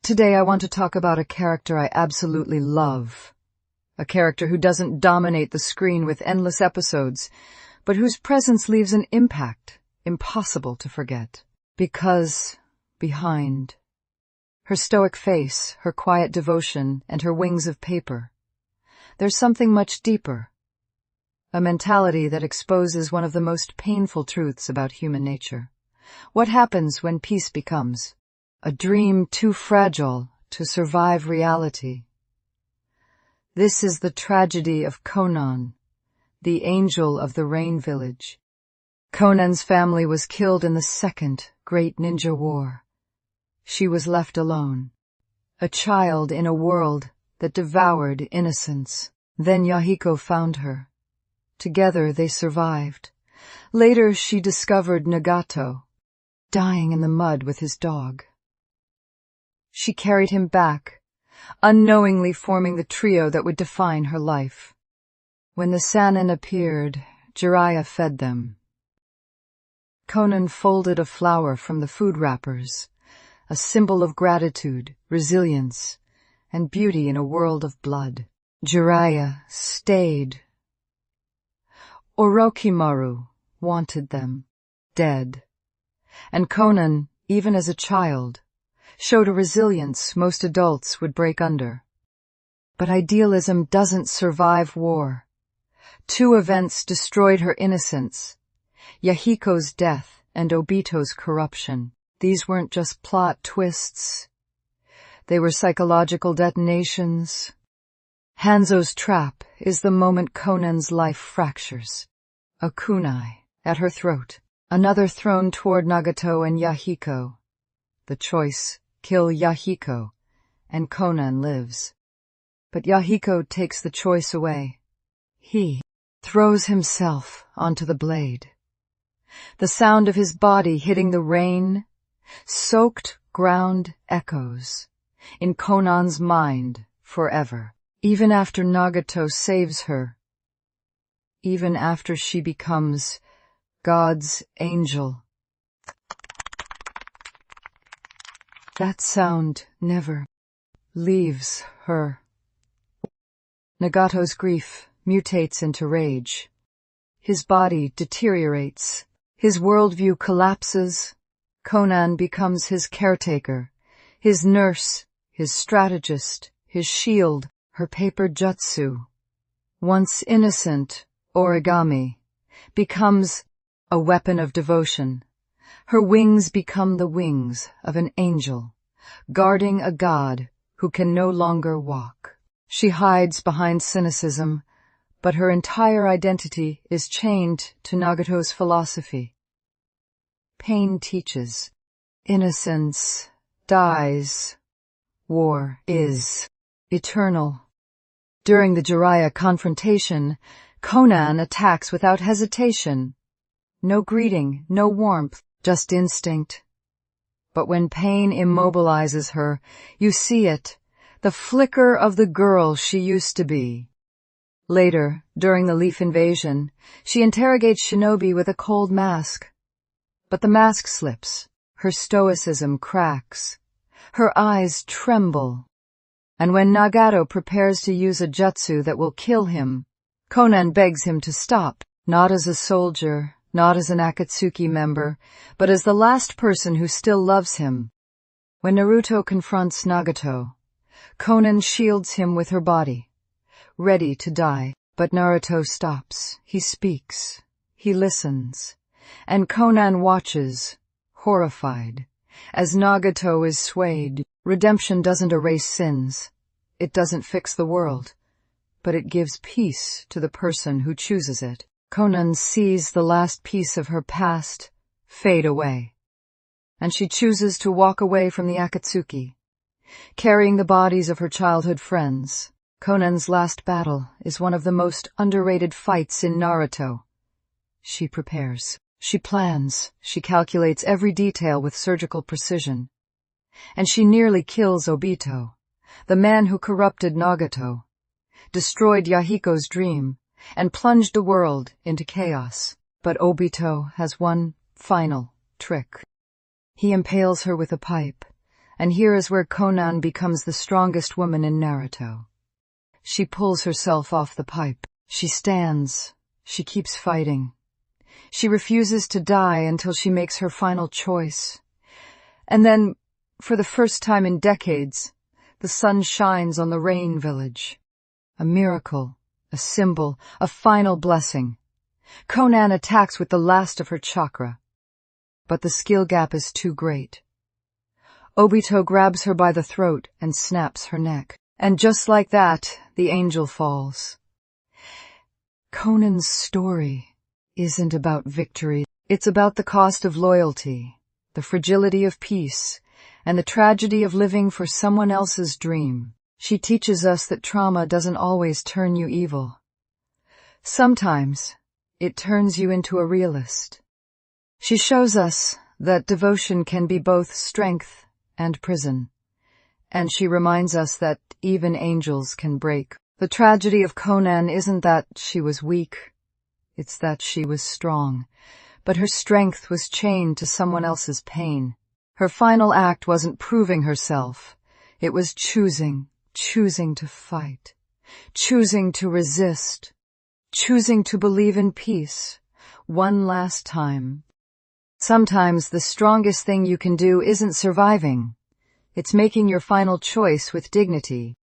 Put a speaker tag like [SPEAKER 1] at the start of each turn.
[SPEAKER 1] Today I want to talk about a character I absolutely love. A character who doesn't dominate the screen with endless episodes, but whose presence leaves an impact impossible to forget. Because behind her stoic face, her quiet devotion, and her wings of paper, there's something much deeper. A mentality that exposes one of the most painful truths about human nature. What happens when peace becomes a dream too fragile to survive reality? This is the tragedy of Konan, the angel of the Rain Village. Konan's family was killed in the Second Great Ninja War. She was left alone, a child in a world that devoured innocence. Then Yahiko found her. Together they survived. Later she discovered Nagato, dying in the mud with his dog. She carried him back, unknowingly forming the trio that would define her life. When the Sannin appeared, Jiraiya fed them. Konan folded a flower from the food wrappers, a symbol of gratitude, resilience, and beauty in a world of blood. Jiraiya stayed. Orochimaru wanted them dead. And Konan, even as a child, showed a resilience most adults would break under. But idealism doesn't survive war. Two events destroyed her innocence: Yahiko's death and Obito's corruption. These weren't just plot twists. They were psychological detonations. Hanzo's trap is the moment Konan's life fractures. A kunai at her throat, another thrown toward Nagato and Yahiko. The choice: kill Yahiko, and Konan lives. But Yahiko takes the choice away. He throws himself onto the blade. The sound of his body hitting the rain-soaked ground echoes in Konan's mind forever. Even after Nagato saves her, even after she becomes God's angel, that sound never leaves her. Nagato's grief mutates into rage. His body deteriorates. His worldview collapses. Konan becomes his caretaker, his nurse, his strategist, his shield. Her paper jutsu, once innocent origami, becomes a weapon of devotion. Her wings become the wings of an angel, guarding a god who can no longer walk. She hides behind cynicism, but her entire identity is chained to Nagato's philosophy. Pain teaches. Innocence dies. War is eternal. During the Jiraiya confrontation, Konan attacks without hesitation. No greeting, no warmth, just instinct. But when pain immobilizes her, you see it, the flicker of the girl she used to be. Later, during the Leaf invasion, she interrogates Shinobi with a cold mask. But the mask slips, her stoicism cracks, her eyes tremble. And when Nagato prepares to use a jutsu that will kill him, Konan begs him to stop, not as a soldier, not as an Akatsuki member, but as the last person who still loves him. When Naruto confronts Nagato, Konan shields him with her body, ready to die. But Naruto stops. He speaks. He listens. And Konan watches, horrified, as Nagato is swayed. Redemption doesn't erase sins. It doesn't fix the world. But it gives peace to the person who chooses it. Konan sees the last piece of her past fade away. And she chooses to walk away from the Akatsuki, carrying the bodies of her childhood friends. Konan's last battle is one of the most underrated fights in Naruto. She prepares. She plans. She calculates every detail with surgical precision. And she nearly kills Obito, the man who corrupted Nagato, destroyed Yahiko's dream, and plunged the world into chaos. But Obito has one final trick. He impales her with a pipe, And here is where Konan becomes the strongest woman in Naruto. She pulls herself off the pipe. She stands. She keeps fighting. She refuses to die until she makes her final choice. And then, for the first time in decades, the sun shines on the Rain Village. A miracle, a symbol, a final blessing. Konan attacks with the last of her chakra. But the skill gap is too great. Obito grabs her by the throat and snaps her neck. And just like that, the angel falls. Konan's story isn't about victory. It's about the cost of loyalty, the fragility of peace, and the tragedy of living for someone else's dream. She teaches us that trauma doesn't always turn you evil. Sometimes, it turns you into a realist. She shows us that devotion can be both strength and prison. And she reminds us that even angels can break. The tragedy of Konan isn't that she was weak. It's that she was strong. But her strength was chained to someone else's pain. Her final act wasn't proving herself. It was choosing to fight, choosing to resist, choosing to believe in peace, one last time. Sometimes the strongest thing you can do isn't surviving. It's making your final choice with dignity.